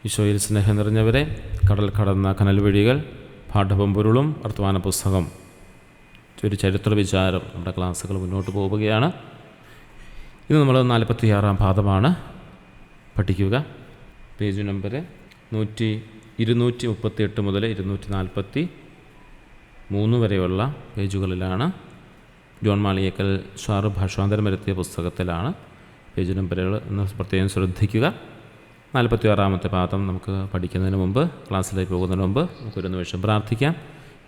ഈശോയിൽ സ്നേഹം നിറഞ്ഞവരെ, കടൽ കടന്ന കനൽ വഴികൾ, പാഠവും പൊരുളും വർത്തമാന പുസ്തകം, ഒരു ചരിത്ര വിചാരം നമ്മുടെ ക്ലാസ്സുകൾ മുന്നോട്ട് പോവുകയാണ്. ഇന്ന് നമ്മൾ 46-ാം പാഠമാണ് പഠിക്കുക. പേജ് നമ്പർ 238 മുതൽ 243 വരെയുള്ള പേജുകളിലാണ്. ജോൺ മാളിയേക്കൽ സാറ് ഭാഷാന്തരം വരുത്തിയ പുസ്തകത്തിലാണ്. പേജ് നമ്പറുകൾ ഒന്ന് പ്രത്യേകം ശ്രദ്ധിക്കുക. 46-ാമത്തെ പാഠം നമുക്ക് പഠിക്കുന്നതിന് മുമ്പ്, ക്ലാസ്സിലേക്ക് പോകുന്നതിന് മുമ്പ് നമുക്കൊരു നിമിഷം പ്രാർത്ഥിക്കാം.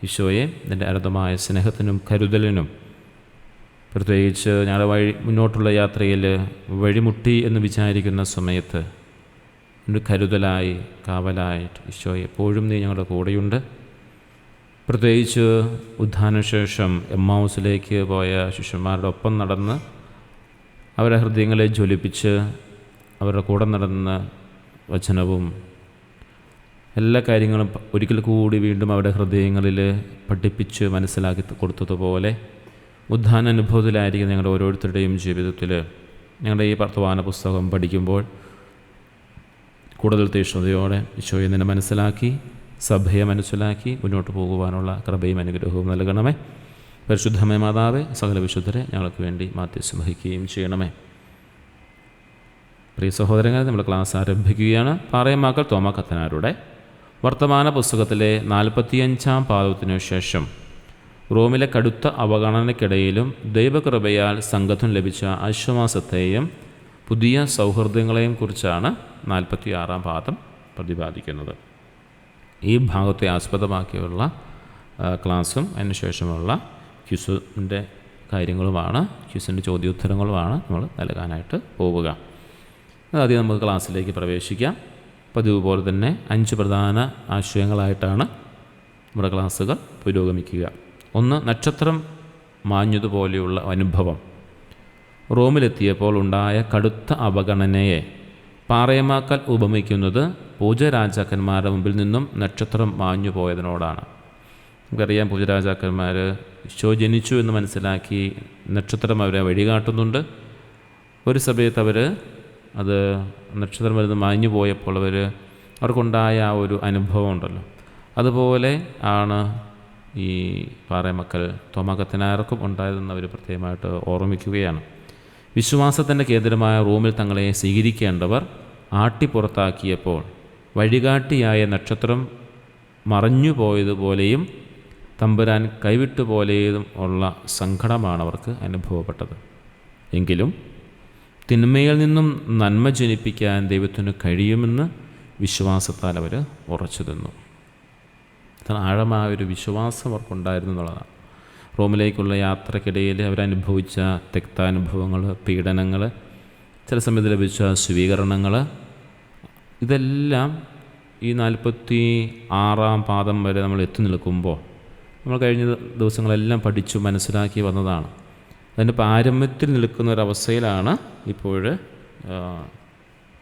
ഈശോയെ, നിൻ്റെ അനന്തമായ സ്നേഹത്തിനും കരുതലിനും, പ്രത്യേകിച്ച് ഞങ്ങളുടെ മുന്നോട്ടുള്ള യാത്രയിൽ വഴിമുട്ടി എന്ന് വിചാരിക്കുന്ന സമയത്ത് ഒരു കരുതലായി, കാവലായിട്ട് ഈശോയെ എപ്പോഴും നീ ഞങ്ങളുടെ കൂടെയുണ്ട്. പ്രത്യേകിച്ച് ഉത്ഥാനശേഷം എമ്മാവുസിലേക്ക് പോയ ശിഷ്യന്മാരുടെ ഒപ്പം നടന്ന് അവരുടെ ഹൃദയങ്ങളെ ജ്വലിപ്പിച്ച് അവരുടെ കൂടെ നടന്ന് വചനവും എല്ലാ കാര്യങ്ങളും ഒരിക്കൽ കൂടി വീണ്ടും അവരുടെ ഹൃദയങ്ങളിൽ പഠിപ്പിച്ച് മനസ്സിലാക്കി കൊടുത്തതുപോലെ ഉദ്ധാന അനുഭവത്തിലായിരിക്കും ഞങ്ങളുടെ ഓരോരുത്തരുടെയും ജീവിതത്തിൽ ഞങ്ങളുടെ ഈ വർത്തമാന പുസ്തകം പഠിക്കുമ്പോൾ കൂടുതൽ തീക്ഷ്ണതയോടെ ഈശോയെ നിന്നെ മനസ്സിലാക്കി, സഭയെ മനസ്സിലാക്കി മുന്നോട്ട് പോകുവാനുള്ള കൃപയും അനുഗ്രഹവും നൽകണമേ. പരിശുദ്ധമേ മാതാവേ, സകല വിശുദ്ധരെ ഞങ്ങൾക്ക് വേണ്ടി മാധ്യസ്ഥം വഹിക്കുകയും ചെയ്യണമേ. പ്രിയ സഹോദരങ്ങളെ, നമ്മുടെ ക്ലാസ് ആരംഭിക്കുകയാണ്. പാറയമാക്കൽ തോമാ കത്തനാരുടെ വർത്തമാന പുസ്തകത്തിലെ 45-ാം പാഠത്തിനു ശേഷം റോമിലെ കടുത്ത അവഗണനയ്ക്കിടയിലും ദൈവകൃപയാൽ സംഘത്തിന് ലഭിച്ച ആശ്വാസത്തെയും പുതിയ സൗഹൃദങ്ങളെയും കുറിച്ചാണ് 46-ാം പാഠം പ്രതിപാദിക്കുന്നത്. ഈ ഭാഗത്തെ ആസ്പദമാക്കിയുള്ള ക്ലാസ്സും അതിനുശേഷമുള്ള ക്വിസിൻ്റെ കാര്യങ്ങളുമാണ്, ക്വിസിൻ്റെ ചോദ്യോത്തരങ്ങളുമാണ് നമ്മൾ നൽകാനായിട്ട് പോവുക. ആദ്യം നമുക്ക് ക്ലാസ്സിലേക്ക് പ്രവേശിക്കാം. പതിവ് പോലെ തന്നെ 5 പ്രധാന ആശയങ്ങളായിട്ടാണ് നമ്മുടെ ക്ലാസ്സുകൾ പുരോഗമിക്കുക. 1. നക്ഷത്രം മാഞ്ഞതുപോലെയുള്ള അനുഭവം. റോമിലെത്തിയപ്പോൾ ഉണ്ടായ കടുത്ത അവഗണനയെ പാറയമാക്കൽ ഉപമിക്കുന്നത് പൂജരാജാക്കന്മാരുടെ മുമ്പിൽ നിന്നും നക്ഷത്രം മാഞ്ഞു പോയതിനോടാണ്. നമുക്കറിയാം, പൂജരാജാക്കന്മാർ ഈശോ ജനിച്ചു എന്ന് മനസ്സിലാക്കി നക്ഷത്രം അവരെ വഴികാട്ടുന്നുണ്ട്. ഒരു സമയത്ത് അവർ അത് നക്ഷത്രം വരുന്ന മാഞ്ഞു പോയപ്പോൾ അവർക്കുണ്ടായ ആ ഒരു അനുഭവം ഉണ്ടല്ലോ, അതുപോലെ ആണ് ഈ പാറയമക്കൽ തോമാ കത്തനാർക്കും ഉണ്ടായതെന്ന് അവർ പ്രത്യേകമായിട്ട് ഓർമ്മിക്കുകയാണ്. വിശ്വാസത്തിൻ്റെ കേന്ദ്രമായ റോമിൽ തങ്ങളെ സ്വീകരിക്കേണ്ടവർ ആട്ടിപ്പുറത്താക്കിയപ്പോൾ വഴികാട്ടിയായ നക്ഷത്രം മറഞ്ഞു പോയതുപോലെയും തമ്പുരാൻ കൈവിട്ടുപോലെയും ഉള്ള സങ്കടമാണ് അവർക്ക് അനുഭവപ്പെട്ടത്. എങ്കിലും തിന്മയിൽ നിന്നും നന്മ ജനിപ്പിക്കാൻ ദൈവത്തിന് കഴിയുമെന്ന് വിശ്വാസത്താൽ അവർ ഉറച്ചു നിന്നു. ആഴമായൊരു വിശ്വാസം അവർക്കുണ്ടായിരുന്നു എന്നുള്ളതാണ്. റോമിലേക്കുള്ള യാത്രക്കിടയിൽ അവരനുഭവിച്ച തെക്താനുഭവങ്ങൾ, പീഡനങ്ങൾ, ചില സമയത്ത് ലഭിച്ച സ്വീകരണങ്ങൾ, ഇതെല്ലാം ഈ 46-ാം പാഠം വരെ നമ്മൾ എത്തി നിൽക്കുമ്പോൾ നമ്മൾ കഴിഞ്ഞ ദിവസങ്ങളെല്ലാം പഠിച്ചു മനസ്സിലാക്കി വന്നതാണ്. അതിൻ്റെ പാരമ്യത്തിൽ നിൽക്കുന്ന ഒരവസ്ഥയിലാണ് ഇപ്പോൾ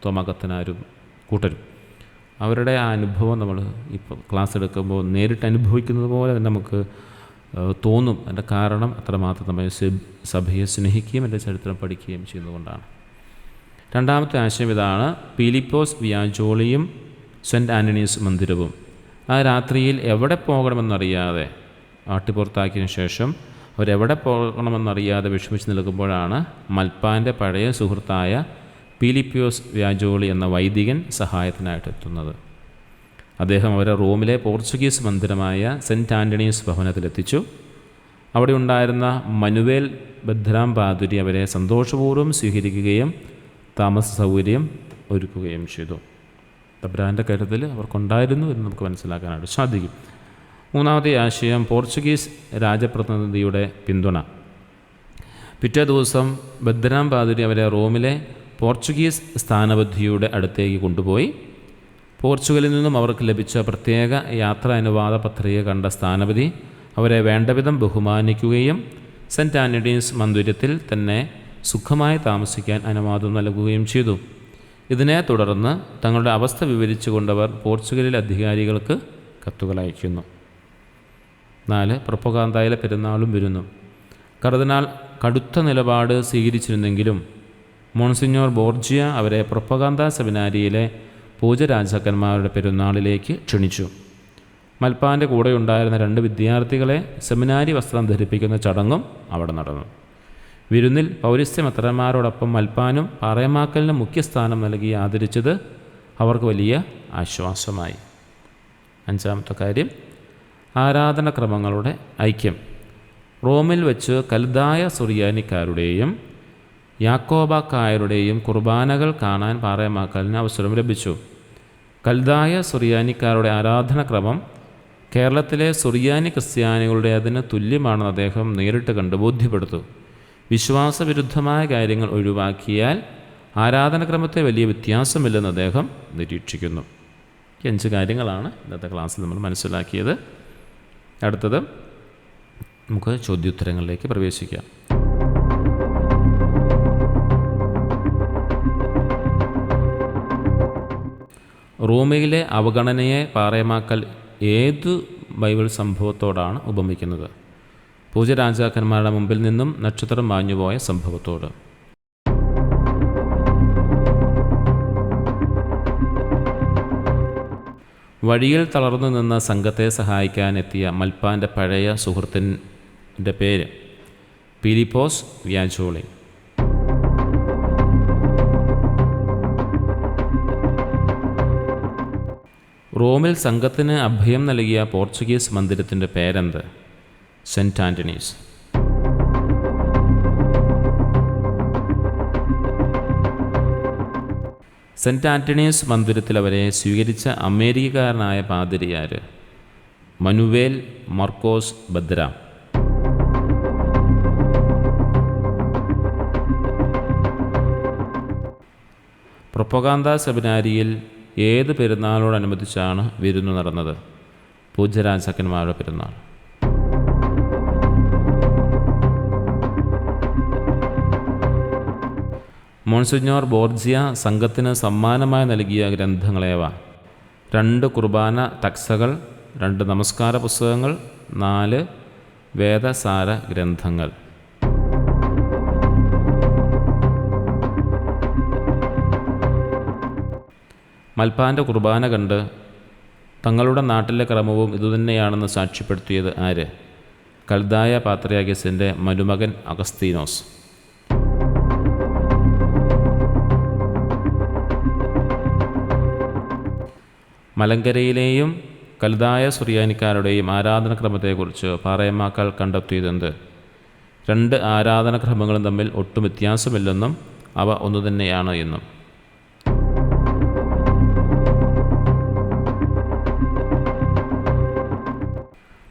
തോമാ കത്തനാരും കൂട്ടരും. അവരുടെ ആ അനുഭവം നമ്മൾ ഇപ്പോൾ ക്ലാസ് എടുക്കുമ്പോൾ നേരിട്ട് അനുഭവിക്കുന്നത് പോലെ തന്നെ നമുക്ക് തോന്നും. അതിൻ്റെ കാരണം അത്രമാത്രം നമ്മൾ സഭയെ സ്നേഹിക്കുകയും എൻ്റെ ചരിത്രം പഠിക്കുകയും ചെയ്യുന്നതുകൊണ്ടാണ്. 2-ാമത്തെ ആശയം ഇതാണ്. Peelipose വ്യാജോളിയും cent Antony's മന്ദിരവും. ആ രാത്രിയിൽ എവിടെ പോകണമെന്നറിയാതെ ആട്ടിപ്പുറത്താക്കിയതിനു ശേഷം അവരെവിടെ പോകണമെന്നറിയാതെ വിഷമിച്ച് നിൽക്കുമ്പോഴാണ് മൽപ്പാൻ്റെ പഴയ സുഹൃത്തായ പീലിപ്പോസ് വ്യാജോളി എന്ന വൈദികൻ സഹായത്തിനായിട്ട് എത്തുന്നത്. അദ്ദേഹം അവരെ റോമിലെ പോർച്ചുഗീസ് മന്ദിരമായ സെൻറ്റ് ആൻ്റണീസ് ഭവനത്തിലെത്തിച്ചു. അവിടെ ഉണ്ടായിരുന്ന മനുവേൽ ബദ്രാം പാതുരി അവരെ സന്തോഷപൂർവ്വം സ്വീകരിക്കുകയും താമസ സൗകര്യം ഒരുക്കുകയും ചെയ്തു. തമ്പുരാൻ്റെ കരുതൽ അവർക്കുണ്ടായിരുന്നു എന്ന് നമുക്ക് മനസ്സിലാക്കാനായിട്ട് സാധിക്കും. 3-ാമത്തെ ആശയം പോർച്ചുഗീസ് രാജപ്രതിനിധിയുടെ പിന്തുണ. പിറ്റേ ദിവസം ബദ്രാം പാതുരി അവരെ റോമിലെ പോർച്ചുഗീസ് സ്ഥാനപതിയുടെ അടുത്തേക്ക് കൊണ്ടുപോയി. പോർച്ചുഗലിൽ നിന്നും അവർക്ക് ലഭിച്ച പ്രത്യേക യാത്രാ അനുവാദ പത്രിക കണ്ട സ്ഥാനപതി അവരെ വേണ്ടവിധം ബഹുമാനിക്കുകയും സെൻറ്റ് ആൻ്റണീസ് മന്ദിരത്തിൽ തന്നെ സുഖമായി താമസിക്കാൻ അനുവാദം നൽകുകയും ചെയ്തു. ഇതിനെ തുടർന്ന് തങ്ങളുടെ അവസ്ഥ വിവരിച്ചു കൊണ്ടവർ പോർച്ചുഗലിലെ അധികാരികൾക്ക് കത്തുകൾ അയക്കുന്നു. 4. പ്രൊപ്പഗാന്ദയിലെ പെരുന്നാളും വിരുന്നും. കർദിനാൾ കടുത്ത നിലപാട് സ്വീകരിച്ചിരുന്നെങ്കിലും മോൺസിഞ്ഞോർ ബോർജിയ അവരെ പ്രൊപ്പഗാന്ദ സെമിനാരിയിലെ പൂജരാജാക്കന്മാരുടെ പെരുന്നാളിലേക്ക് ക്ഷണിച്ചു. മൽപ്പാൻ്റെ കൂടെയുണ്ടായിരുന്ന 2 വിദ്യാർത്ഥികളെ സെമിനാരി വസ്ത്രം ധരിപ്പിക്കുന്ന ചടങ്ങും അവിടെ നടന്നു. വിരുന്നിൽ പൗരസ്ത്യ മെത്രാന്മാരോടൊപ്പം മൽപ്പാനും പാറേമാക്കലിന് മുഖ്യസ്ഥാനം നൽകി ആദരിച്ചത് അവർക്ക് വലിയ ആശ്വാസമായി. 5-ാമത്തെ കാര്യം, ആരാധനക്രമങ്ങളുടെ ഐക്യം. റോമിൽ വെച്ച് കൽദായ സുറിയാനിക്കാരുടെയും യാക്കോബക്കായരുടെയും കുർബാനകൾ കാണാൻ പാറേമാക്കലിന് അവസരം ലഭിച്ചു. കൽദായ സുറിയാനിക്കാരുടെ ആരാധനക്രമം കേരളത്തിലെ സുറിയാനി ക്രിസ്ത്യാനികളുടെ അതിന് തുല്യമാണെന്ന് അദ്ദേഹം നേരിട്ട് കണ്ട് ബോധ്യപ്പെടുത്തു. വിശ്വാസവിരുദ്ധമായ കാര്യങ്ങൾ ഒഴിവാക്കിയാൽ ആരാധനക്രമത്തെ വലിയ വ്യത്യാസമില്ലെന്ന് അദ്ദേഹം നിരീക്ഷിക്കുന്നു. 5 കാര്യങ്ങളാണ് ഇന്നത്തെ ക്ലാസ്സിൽ നമ്മൾ മനസ്സിലാക്കിയത്. അടുത്തത് നമുക്ക് ചോദ്യോത്തരങ്ങളിലേക്ക് പ്രവേശിക്കാം. റോമയിലെ അവഗണനയെ പാറേമാക്കൽ ഏതു ബൈബിൾ സംഭവത്തോടാണ് ഉപമിക്കുന്നത്? പൂജരാജാക്കന്മാരുടെ മുമ്പിൽ നിന്നും നക്ഷത്രം മാഞ്ഞുപോയ സംഭവത്തോട്. വഴിയിൽ തളർന്നു നിന്ന സംഘത്തെ സഹായിക്കാനെത്തിയ മൽപ്പാൻ്റെ പഴയ സുഹൃത്തിൻ്റെ പേര് ഫിലിപ്പോസ് വ്യാജോളി. റോമിൽ സംഘത്തിന് അഭയം നൽകിയ പോർച്ചുഗീസ് മന്ദിരത്തിൻ്റെ പേരെന്ത്? Cent Antony's. സെൻറ്റ് ആൻ്റണീസ് മന്ദിരത്തിൽ അവരെ സ്വീകരിച്ച അമേരിക്കക്കാരനായ പാതിരിയാർ മനുവേൽ മർക്കോസ് ബദ്രാം. പ്രൊപ്പഗാന്ത സെമിനാരിയിൽ ഏത് പെരുന്നാളോടനുബന്ധിച്ചാണ് വിരുന്ന് നടന്നത്? പൂജരാജാക്കന്മാരുടെ പെരുന്നാൾ. മോൺസിഞ്ഞോർ ബോർജിയ സംഘത്തിന് സമ്മാനമായി നൽകിയ ഗ്രന്ഥങ്ങളേവ? 2 കുർബാന തക്സകൾ, 2 നമസ്കാര പുസ്തകങ്ങൾ, 4 വേദസാര ഗ്രന്ഥങ്ങൾ. മൽപ്പാൻ്റെ കുർബാന കണ്ട് തങ്ങളുടെ നാട്ടിലെ ക്രമവും ഇതുതന്നെയാണെന്ന് സാക്ഷ്യപ്പെടുത്തിയത് ആര്? കൽദായ പാത്രിയാർക്കീസിൻ്റെ മരുമകൻ അഗസ്തീനോസ്. മലങ്കരയിലെയും കൽദായ സുറിയാനിക്കാരുടെയും ആരാധനക്രമത്തെക്കുറിച്ച് പാറേമാക്കൽ കണ്ടെത്തിയതെന്ത്? 2 ആരാധനക്രമങ്ങളും തമ്മിൽ ഒട്ടും വ്യത്യാസമില്ലെന്നും അവ ഒന്നുതന്നെയാണ് എന്നും.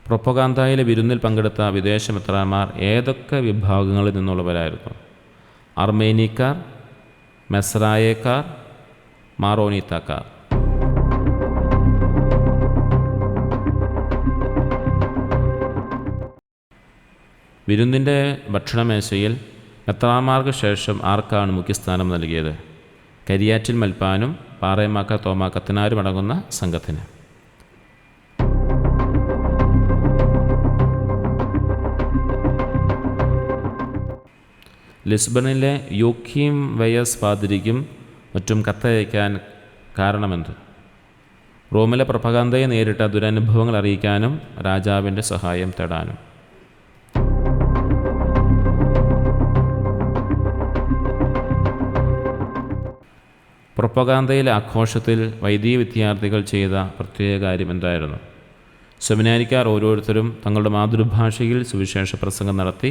പ്രൊപ്പഗാന്തായിലെ വിരുന്നിൽ പങ്കെടുത്ത വിദേശ മെത്രാന്മാർ ഏതൊക്കെ വിഭാഗങ്ങളിൽ നിന്നുള്ളവരായിരുന്നു? അർമേനിക്കാർ, മെസ്രായേക്കാർ, മാറോനീത്താക്കാർ. വിരുന്നിൻ്റെ ഭക്ഷണമേശയിൽ മെത്രാന്മാർക്ക് ശേഷം ആർക്കാണ് മുഖ്യസ്ഥാനം നൽകിയത്? കരിയാറ്റിൽ മൽപ്പാനും പാറേമാക്ക തോമാ കത്തനാരും അടങ്ങുന്ന സംഘത്തിന്. ലിസ്ബണിലെ യോക്കീം വയസ് പാതിരിക്കും മറ്റും കത്തയക്കാൻ കാരണമെന്ത്? റോമിലെ പ്രൊപ്പഗാന്തയെ നേരിട്ട ദുരനുഭവങ്ങൾ അറിയിക്കാനും രാജാവിൻ്റെ സഹായം തേടാനും. പ്രൊപ്പഗാന്തയിലെ ആഘോഷത്തിൽ വൈദിക വിദ്യാർത്ഥികൾ ചെയ്ത പ്രത്യേക കാര്യം എന്തായിരുന്നു? സെമിനാരിക്കാർ ഓരോരുത്തരും തങ്ങളുടെ മാതൃഭാഷയിൽ സുവിശേഷ പ്രസംഗം നടത്തി